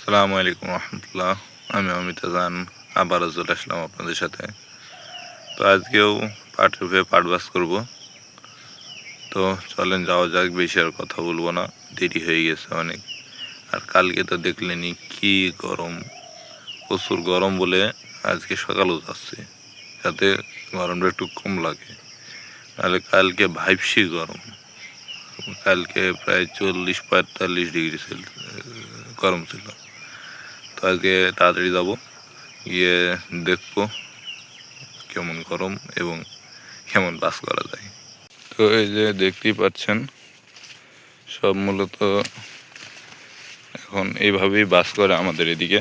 আসসালামু আলাইকুম রহমতুল্লাহ। আমি অমিতাজান আবারও চলে আসলাম আপনাদের সাথে। তো আজকেও পাটের ভুঁয়ে পাট বাস করবো। তো চলেন যাওয়া যাক, বেশি আর কথা বলবো না, দেরি হয়ে গেছে অনেক। আর কালকে তো দেখলেনি কি গরম, প্রচুর গরম বলে আজকে সকালেও যাচ্ছে যাতে গরমটা একটু কম লাগে। নাহলে কালকে ভাইপসি গরম, কালকে প্রায় 40-45 ডিগ্রি গরম ছিল। তো আজকে তাড়াতাড়ি যাব, গিয়ে দেখবো কেমন গরম এবং কেমন বাস করা যায়। তো এই যে দেখতেই পাচ্ছেন, সব মূলত এখন এইভাবেই বাস করে আমাদের এদিকে।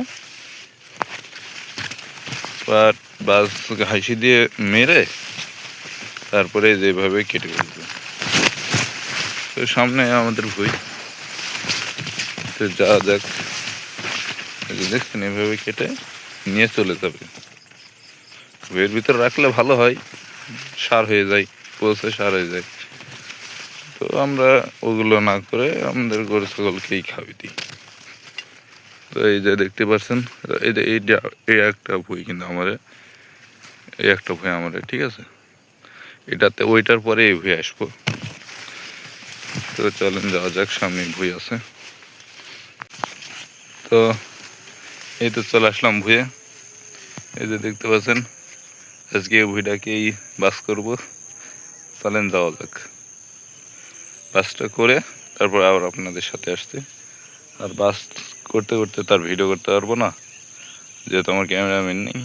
বাস হাসি দিয়ে মেরে তারপরে যেভাবে কেটে ফেলবে। তো সামনে আমাদের ভুঁই, তো যাওয়া যাক। দেখছেন এভাবে কেটে নিয়ে চলে যাবে। ভুঁইয়ের ভিতরে রাখলে ভালো হয়, সার হয়ে যায়, পচে সার হয়ে যায়। তো আমরা ওগুলো না করে আমাদের গরু ছাগলকেই খাবি দিই। তো এই যে দেখতে পাচ্ছেন, এই একটা ভুঁই, কিন্তু এই একটা ভুঁই আমাদের, ঠিক আছে। এটাতে ওইটার পরে এই ভুঁই আসবো। তো চলেন যাওয়া যাক, সামনে ভুঁই আছে। তো এই তো চলে আসলাম ভুঁয়ে। এই যে দেখতে পাচ্ছেন, আজকে এই ভুঁইটাকেই বাস করবো। চলেন যাওয়া যাক, বাসটা করে তারপর আবার আপনাদের সাথে আসতে। আর বাস করতে করতে তার ভিডিও করতে পারবো না, যেহেতু আমার ক্যামেরাম্যান নেই।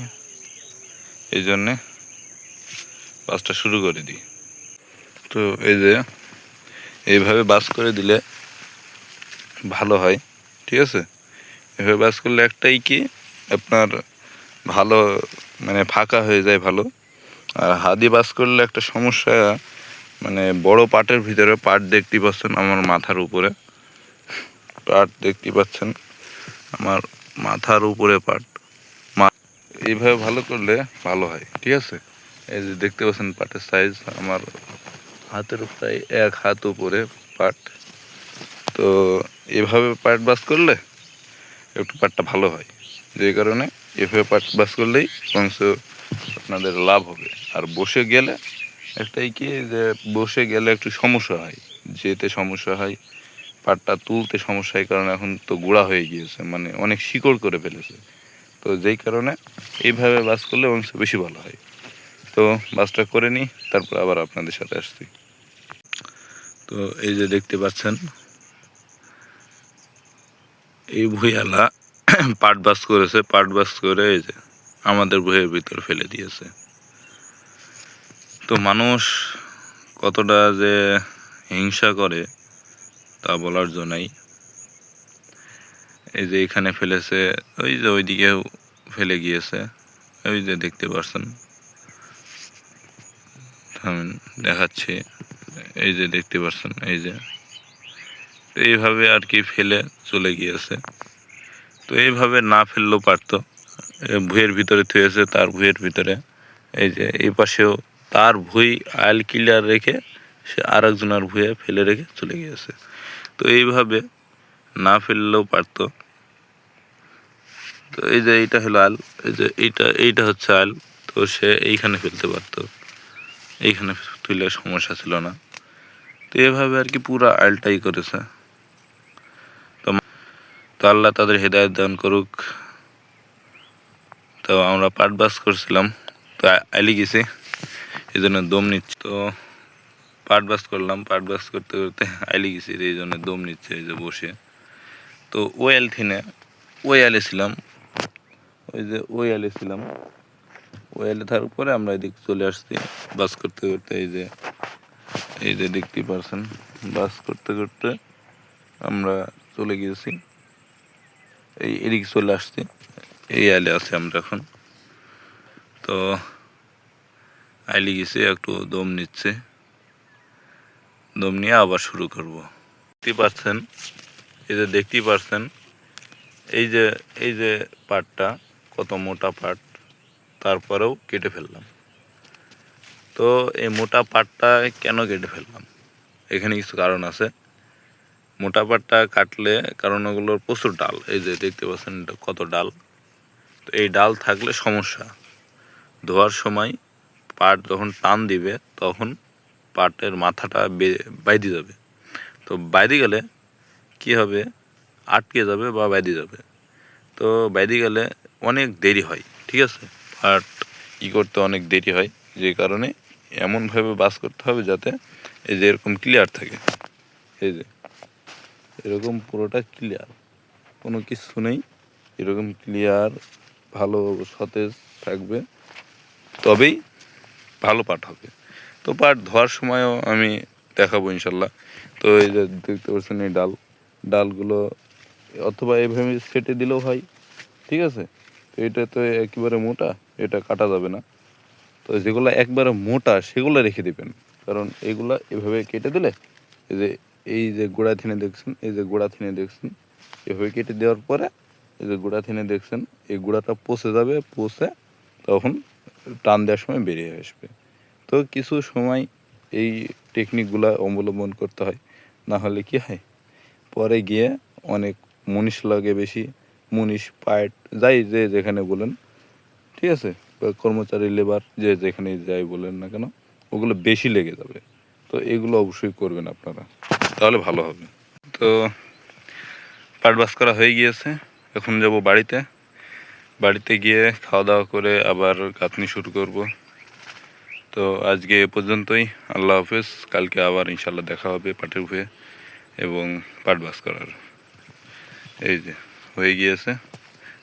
এই জন্যে বাসটা শুরু করে দিই। তো এই যে এইভাবে বাস করে দিলে ভালো হয়, ঠিক আছে। এভাবে বাস করলে একটাই কি, আপনার ভালো মানে ফাঁকা হয়ে যায় ভালো। আর হাদি বাস করলে একটা সমস্যা, মানে বড় পাটের ভিতরে পাট দেখতে পাচ্ছেন আমার মাথার উপরে, পাট দেখতে পাচ্ছেন আমার মাথার উপরে পাট। এইভাবে ভালো করলে ভালো হয়, ঠিক আছে। এই যে দেখতে পাচ্ছেন পাটের সাইজ আমার হাতের প্রায় 1 হাত উপরে পাট। তো এভাবে পাট বাস করলে একটু পাটটা ভালো হয়, যে কারণে এভাবে পাট বাস করলেই অংশ আপনাদের লাভ হবে। আর বসে গেলে একটাই কি, যে বসে গেলে একটু সমস্যা হয়, যেতে সমস্যা হয়, পাটটা তুলতে সমস্যা হয়, কারণ এখন তো গুঁড়া হয়ে গিয়েছে, মানে অনেক শিকড় করে ফেলেছে। তো যেই কারণে এইভাবে বাস করলে অংশ বেশি ভালো হয়। তো বাসটা করে নিই, তারপর আবার আপনাদের সাথে আসছি। তো এই যে দেখতে পাচ্ছেন, এই ভুঁইয়ালা পাট বাস করেছে, পাট বাস করে এই যে আমাদের ভুঁইয়ের ভিতর ফেলে দিয়েছে। তো মানুষ কতটা যে হিংসা করে তা বলার জন্য নাই। এই যে এখানে ফেলেছে, ওই যে ওইদিকেও ফেলে গিয়েছে, ওই যে দেখতে পাচ্ছেন, আমি দেখাচ্ছি। এই যে দেখতে পাচ্ছেন, এই যে এইভাবে আর কি ফেলে চলে গিয়েছে। তো এইভাবে না ফেললেও পারতো, ভুঁইয়ের ভিতরে থুয়েছে, তার ভুঁইয়ের ভিতরে। এই যে এই পাশেও তার ভুঁই আইল ক্লিয়ার রেখে সে আর একজনের ভুঁয়ে ফেলে রেখে চলে গিয়েছে। তো এইভাবে না ফেললেও পারতো। তো এই যে এইটা হলো আল, এই যে এইটা হচ্ছে আল। তো সে এইখানে ফেলতে পারতো, এইখানে তুলে সমস্যা ছিল না। তো এভাবে আর কি পুরো আলটাই করেছে। তো আল্লাহ তাদের হেদায়েত দান করুক। তো আমরা পাট বাস করছিলাম, তো আইলি গেছি, এই জন্য দম নিচ্ছি। তো পাট বাস করলাম, পাট বাস করতে করতে আইলি গেছি, এই জন্য দম নিচ্ছে এই যে বসে। তো ওই আল থিনে ওই আলে ছিলাম, ওই যে ওই আলে ছিলাম, ওই আলে থাকার পরে আমরা এদিকে চলে আসছি বাস করতে করতে। এই যে দেখতেই পারছেন, বাস করতে করতে আমরা চলে গিয়েছি, এদিকে চলে আসছি, এই আলে আছি আমরা এখন। তো আইলি গেছি, একটু দম নিচ্ছে, দম নিয়ে আবার শুরু করব। দেখতেই পাচ্ছেন, এই যে দেখতেই পাচ্ছেন, এই যে পাটটা কত মোটা পাট, তারপরেও কেটে ফেললাম। তো এই মোটা পাটটা কেন কেটে ফেললাম, এখানে কিছু কারণ আছে। মোটা পাটটা কাটলে, কারণ ওগুলোর প্রচুর ডাল, এই যে দেখতে পাচ্ছেন এটা কত ডাল। তো এই ডাল থাকলে সমস্যা, ধোয়ার সময় পাট যখন টান দিবে তখন পাটের মাথাটা বাইরে যাবে। তো বাইরে গেলে কি হবে, আটকে যাবে বা বাইরে যাবে। তো বাইরে গেলে অনেক দেরি হয়, ঠিক আছে, পাট করতে অনেক দেরি হয়। যে কারণে এমনভাবে বাস করতে হবে যাতে এই যে এরকম ক্লিয়ার থাকে, এই যে এরকম পুরোটা ক্লিয়ার, কোনো কিছু নেই, এরকম ক্লিয়ার ভালো সতেজ থাকবে, তবেই ভালো পাট হবে। তো পাট ধোয়ার সময়ও আমি দেখাবো ইনশাল্লাহ। তো এই যে দেখতে পাচ্ছেন এই ডালগুলো অথবা এইভাবে সেটে দিলেও হয়, ঠিক আছে। তো এটা তো একেবারে মোটা, এটা কাটা যাবে না। তো যেগুলো একবারে মোটা সেগুলো রেখে দিবেন, কারণ এইগুলা এভাবে কেটে দিলে এই যে গোড়া থিনে দেখছেন, এই যে গোড়া থিনে দেখছেন, এভাবে কেটে দেওয়ার পরে এই যে গোড়া থিনে দেখছেন, এই গোড়াটা পচে যাবে, পচে তখন টান দেওয়ার সময় বেরিয়ে আসবে। তো কিছু সময় এই টেকনিকগুলো অবলম্বন করতে হয়, না হলে কি হয় পরে গিয়ে অনেক মুনিশ লাগে বেশি, মুনিশ পাইট যাই যে যেখানে বলেন, ঠিক আছে, বা কর্মচারী লেবার যে যেখানে যাই বলেন না কেন, ওগুলো বেশি লেগে যাবে। তো এগুলো অবশ্যই করবেন আপনারা, তাহলে ভালো হবে। তো পাট বাস করা হয়ে গিয়েছে, এখন যাব বাড়িতে। বাড়িতে গিয়ে খাওয়া দাওয়া করে আবার গাঁথনি শুরু করব। তো আজকে এ পর্যন্তই, আল্লাহ হাফেজ। কালকে আবার ইনশাল্লাহ দেখা হবে পাটের ভুঁয়ে এবং পাট বাস করার। এই যে হয়ে গিয়েছে,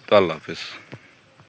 তো আল্লাহ হাফেজ।